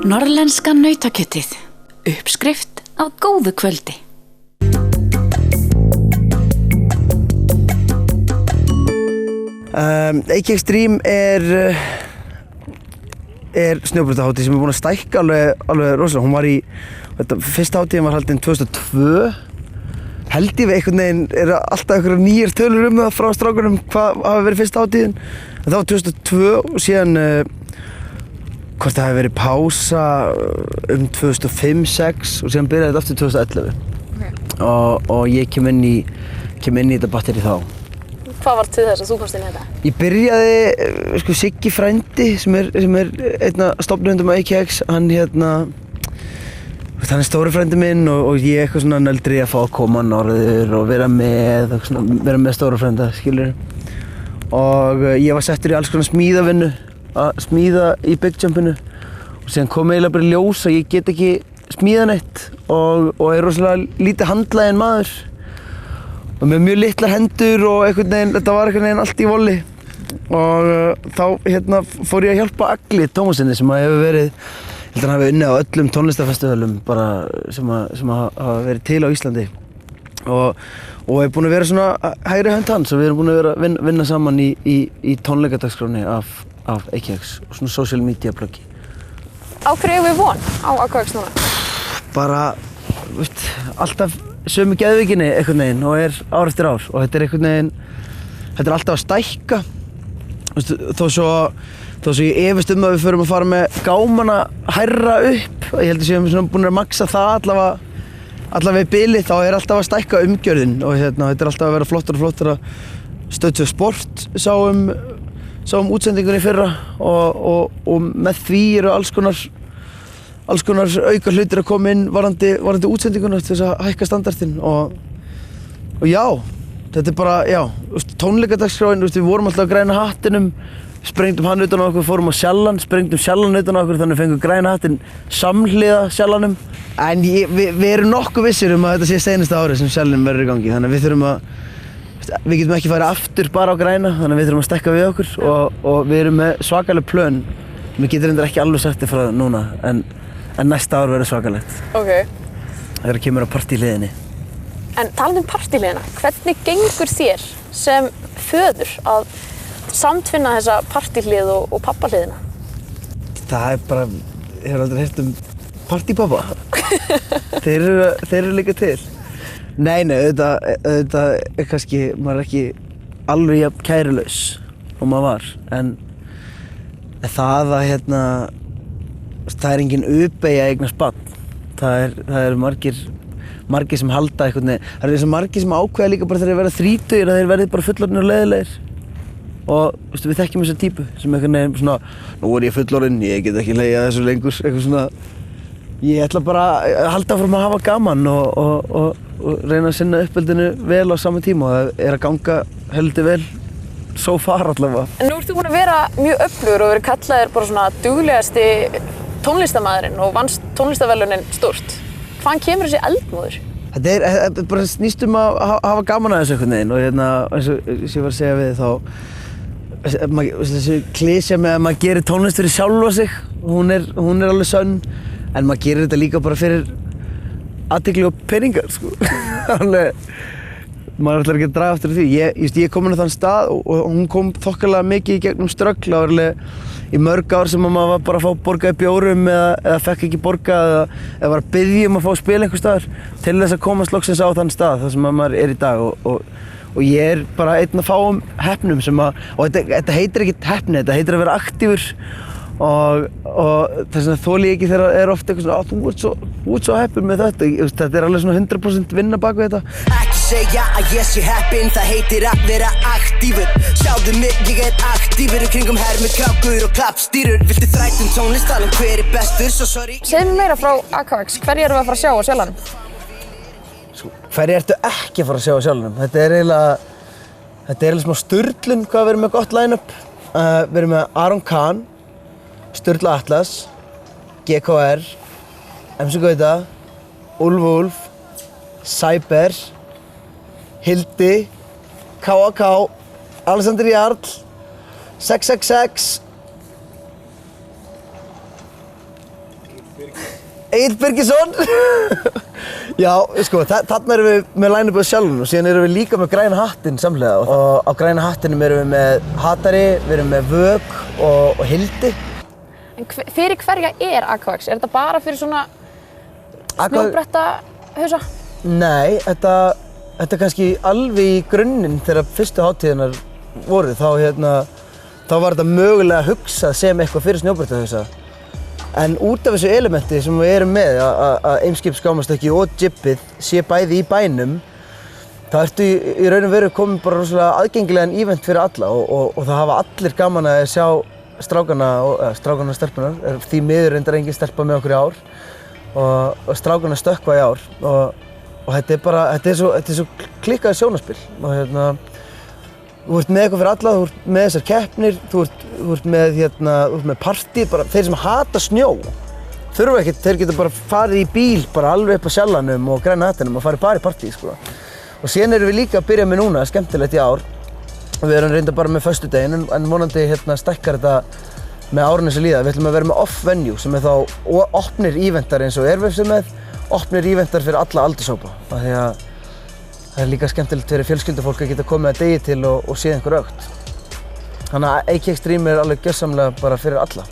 Norðlenska nautakjötið. Uppskrift á góðu kvöldi. AK Extreme er snjóbrautahátíð sem búin að stækka alveg rosalega. Hún var fyrsta hátíðin var haldin 2002. Held ég við einhvern veginn alltaf einhverjar nýjar tölur það frá strákunum hvað hafi verið fyrsta hátíðin. En það var 2002 og síðan hvort það hafi verið pása 2005-06 og síðan byrjaði þetta aftur 2011. Okay. Og ég kem inn í þetta batteri þá. Hvað var til þess að þú komst inn í þetta? Ég byrjaði, Siggi frændi sem er einn af stofnendum AKX, hann er stóri frændi minn og ég eitthvað svona nöldri að fá að koma norður og vera með stóra frænda, skilur. Og ég var settur í alls konar smíðavinnu, að smíða í Big Jumpinu og síðan kom eiginlega bara í ljós að ég get ekki smíða neitt og er rosalega lítið handlaginn maður og með mjög litlar hendur og þetta var einhvern veginn allt í volli og þá fór ég að hjálpa Agli Tómasinni sem hefur verið, ég held að hann hafi unnið á öllum tónlistarfestivölum bara sem hafa verið til á Íslandi og er búin að vera svona hægri hönd hans og við erum búin að vera að vinna saman í tónleikadagskránni af AKX og svona social media bloggi. Á hverju eigum við von á AKX núna? Bara, alltaf sömu geðveikinni einhvern veginn og er ár eftir ár og þetta er alltaf að stækka. Þó svo ég efist að við förum að fara með gámana hærra upp. Ég held að við séum búin að maxa það allavega í bili, þá er alltaf að stækka umgjörðin og þetta er alltaf að vera flottar og flottara. Stöð 2 Sport sáum útsendingunni í fyrra og með því eru alls konar auka hlutir að koma inn varðandi útsendinguna til þess að hækka standardinn og já, þetta er bara, tónleikadagsskráin, við vorum alltaf að græna hattinum, sprengdum hann utan á okkur, fórum á sjallan, sprengdum sjallan utan á okkur þannig að fengum græna hattinn samhliða sjallanum. En við erum nokkuð vissir að þetta sé seinasta árið sem sjallinn verður í gangi, þannig að við getum ekki farið aftur bara á græna, þannig að við þurfum að stekka við okkur og við erum með svakaleg plön. Mér getur reyndar ekki alveg sagt þér frá núna, en næsta ár verður svakalegt. Ok. Þegar kemur á partíhliðinni. En talandi hvernig gengur þér sem föður að samtvinna þessa partíhlið og pappahliðina? Það er bara, ég hef aldrei heyrt partípappa. Þeir eru líka til. Nei, auðvitað er kannski, maður ekki alveg jafn kærulaus og maður var, en það að það er engin uppeyja að eignast barn. Það er margir sem halda einhvern veginn, það er margir sem ákveða líka bara þegar þeir verða 30 að þeir verði bara fullorðnir og leiðilegir. Og við þekkjum þessa típu sem einhvern veginn svona, nú er ég fullorðinn, ég get ekki legið þessu lengur, eitthvað svona. Ég ætla bara að halda áfram að hafa gaman og reyna að sinna uppeldinu vel á sama tíma og það er að ganga heldur vel so far allavega. En nú ert þú búin að vera mjög öflugur og verið kallaðir bara svona duglegasti tónlistarmaðurinn og vannst tónlistarverðlaunin stórt. Hvaðan kemur þessi eldmóður? Þetta er bara snýst að hafa gaman að þessu einhvern veginn og eins og ég var að segja við þá þessi klísja með að maður gerir tónlist fyrir sjálfa sig, hún er alveg sönn. En maður gerir þetta líka bara fyrir athygli og peningar, maður ætlar ekki að draga aftur því. Ég kom inn á þann stað og hún kom þokkalega mikið í gegnum ströggl. Það var alveg í mörg ár sem maður var bara að fá borgað í bjórum eða fekk ekki borgað eða var að biðja að fá að spila einhvers staðar til þess að komast loksins á þann stað þar sem maður er í dag. Og ég er bara einn af fáum heppnum og þetta heitir ekkert heppni, þetta heitir að vera aktífur. Og þess vegna þoli ég ekki þegar það er ofta eitthvað svona þú ert svo heppinn með þetta. Þetta er alveg svona 100% vinna bak við þetta. Ekki segja að ég sé heppinn, það heitir að vera aktífur. Sjáðu mig, ég er aktífur kringum herr með krákur og klappstýrur. Viltu þrætum tónlist, tala hver er bestur, svo sorry. Segðu mér meira frá AKX, hverju erum við að fara að sjá á sjallanum? Hverju ertu ekki að fara að sjá á sjallanum? Þetta er eiginlega smá sturlun hvað við erum með gott line-up. Við erum með Aron Kahn, Sturla Atlas, GKR, MC Gauta, Úlf, Cyber, Hildi, KAK, Alexander Jarl, 666, Egill Birgisson. Já, sko, þarna erum við með line-upið sjálfum og síðan erum við líka með græna hattinn samhliða og á græna hattinum erum við með Hatari, við erum með Vög og Hildi. En fyrir hverja er Aquax? Er þetta bara fyrir svona snjóbrettahausa? Nei, þetta kannski alveg í grunninn þegar fyrstu hátíðirnar voru, þá var þetta mögulega hugsað sem eitthvað fyrir snjóbrettahausa. En út af þessu elementi sem við erum með, að Eimskip skámastökki og jibbið sé bæði í bænum, þá ertu í raun og veru komin bara rosalega aðgengilegan event fyrir alla og það hafa allir gaman að sjá strákana og stelpunar, því miður reyndar engin stelpa með okkur í ár og strákana stökkva í ár og þetta er svo klikkað sjónarspil og þú ert með eitthvað fyrir alla, þú ert með þessar keppnir, þú ert með partí, bara þeir sem hata snjó þurfa ekkert, þeir geta bara farið í bíl bara alveg upp á Sjallanum og græna hattinum og farið bara í partí, sko. Og síðan erum við líka að byrja með núna, skemmtilegt í ár, við erum reynda bara með föstudaginn en vonandi stækkar þetta með árinu sem líða. Við ætlum að vera með off-venue sem er þá opnir eventar eins og Airwaves er með, opnir eventar fyrir alla aldurshópa. Því að það er líka skemmtilegt fyrir fjölskyldufólk að geta komið að degi til og séð einhver ögt. Þannig að AK Extreme er alveg gjörsamlega bara fyrir alla.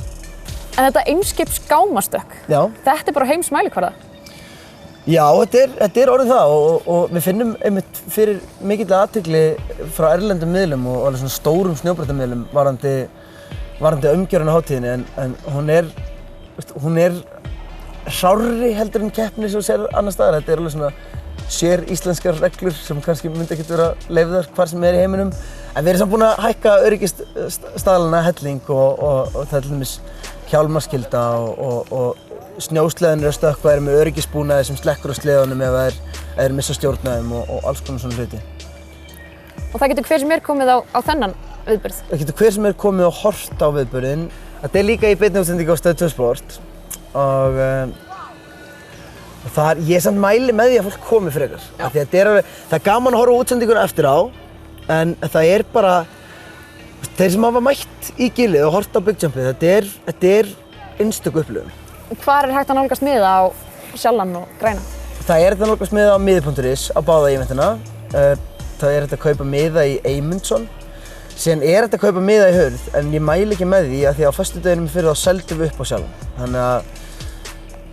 En þetta Eimskip skámastökk, þetta er bara heimsmælikvarða? Já, þetta er orðið það og við finnum einmitt fyrir mikill athygli frá erlendum miðlum og alveg svona stórum snjóbrettamiðlum varðandi umgjörðina á hátíðinni en hún er hrárri heldur en keppni sem sér annar staðar. Þetta er alveg svona sér íslenskar reglur sem kannski myndi ekkert vera leyfðar hvar sem er í heiminum. En við erum samt búin að hækka öryggisstaðlana helling og það er til dæmis hjálmaskylda og snjósleðan eru að stökkva, eru með öryggisbúnaði sem slekkur á sleðunum ef það er missa stjórnaðum og alls konar svona hluti. Og það getur hver sem er komið á þennan viðburð? Það getur hver sem er komið og horft á viðburðinn. Þetta er líka í beinni útsendingu á Stöð 2 Sport og ég samt mæli með því að fólk komi frekar. Það er gaman að horfa á útsendinguna eftir á en það er bara þeir sem hafa mætt í gilið og horft á Big Jumpið, þetta er einstök upplifun. Hvar er hægt að nálgast miða á Sjallan og græna? Það er hægt að nálgast miða á miði.is á báða eventina. Það er hægt að kaupa miða í Eymundsson. Síðan er hægt að kaupa miða í Hurð en ég mæli ekki með því að því á föstudeginum fyrir þá seldum við upp á Sjallan. Þannig að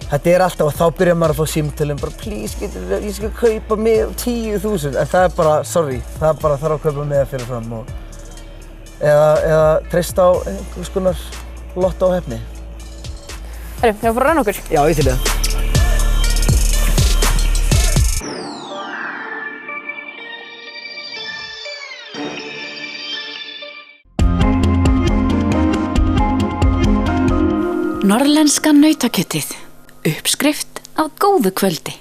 þetta er alltaf og þá byrjar maður að fá símtölum bara please ég skal kaupa miða 10.000 en það er bara, sorry, það er bara þarf að kaupa miða fyrir fram eða treysta á einhvers konar lotto á heppni. Herru, þegar við fórum að renna okkur? Já, ég til það. Norðlenska nautakjötið. Uppskrift á góðu kvöldi.